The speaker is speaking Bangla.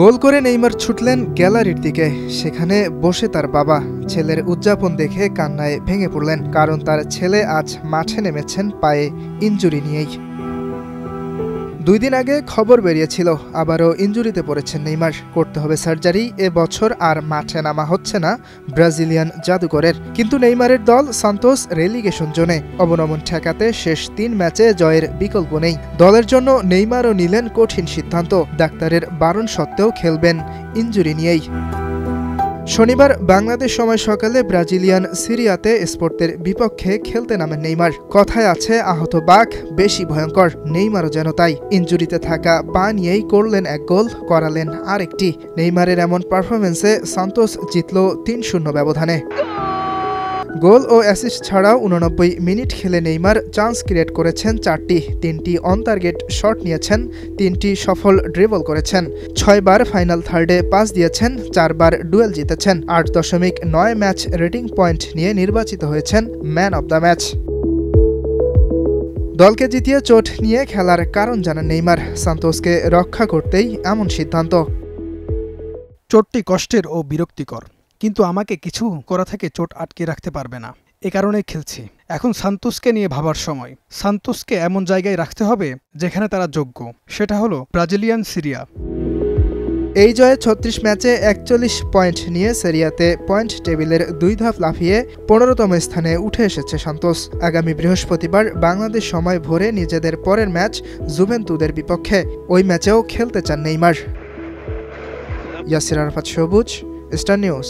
গোল করে নেইমার ছুটলেন গ্যালারির দিকে। সেখানে বসে তার বাবা। ছেলের উদযাপন দেখে কান্নায় ভেঙে পড়লেন, কারণ তার ছেলে আজ মাঠে নেমেছেন পায়ে ইনজুরি নিয়েই। 2 দিন আগে খবর বেরিয়েছিল আবারও ইনজুরিতে পড়েছেন নেইমার, করতে হবে সার্জারি। এবছর আর মাঠে নামা হচ্ছে না ব্রাজিলিয়ান জাদুকরের। কিন্তু নেইমারের দল সান্তোস রেলিগেশন জোনে। অবনমন ঠেকাতে শেষ 3 ম্যাচে জয়ের বিকল্প নেই। দলের জন্য নেইমারও নিলেন কঠিন সিদ্ধান্ত। ডাক্তারের বারণ সত্ত্বেও খেলবেন ইনজুরি নিয়েই। শনিবার বাংলাদেশ সময় সকালে ব্রাজিলিয়ান সিরিয়াতে স্পোর্টের বিপক্ষে খেলতে নামেন নেইমার। কথায় আছে আহত বাঘ বেশি ভয়ঙ্কর, নেইমারও যেন তাই। ইনজুরিতে থাকা পা নিয়েই করলেন 1 গোল, করালেন আরেকটি। নেইমারের এমন পারফরমেন্সে সান্তোস জিতল 3-0 ব্যবধানে। গোল ও অ্যাসিস্ট ছাড়াও 89 মিনিট খেলে নেইমার চান্স ক্রিয়েট করেছেন 4টি, 3টি অন টার্গেট শট নিয়েছেন, 3টি সফল ড্রিবল করেছেন, 6 বার ফাইনাল থার্ডে পাস দিয়েছেন, 4 বার ডুয়েল জিতেছেন। 8.9 ম্যাচ রেটিং পয়েন্ট নিয়ে নির্বাচিত হয়েছেন ম্যান অব দ্য ম্যাচ। দলকে জিতিয়ে চোট নিয়ে খেলার কারণ জানান নেইমার। সান্তোসকে রক্ষা করতেই এমন সিদ্ধান্ত। চোটটি কষ্টের ও বিরক্তিকর, কিন্তু আমাকে কিছু করা থেকে চোট আটকে রাখতে পারবে না। এ কারণেই খেলছি। এখন সান্তোসকে নিয়ে ভাবার সময়। সান্তোসকে এমন জায়গায় রাখতে হবে যেখানে তারা যোগ্য, সেটা হলো ব্রাজিলিয়ান সিরিয়া। এই জয়ে 36 ম্যাচে 41 পয়েন্ট নিয়ে সেরিয়াতে পয়েন্ট টেবিলের 2 ধাপ লাফিয়ে 15তম স্থানে উঠে এসেছে সান্তোস। আগামী বৃহস্পতিবার বাংলাদেশ সময় ভোরে নিজেদের পরের ম্যাচ জুভেন্তুদের বিপক্ষে। ওই ম্যাচেও খেলতে চান নেইমার। ইয়াসির আরাফাত সবুজ, স্টার নিউজ।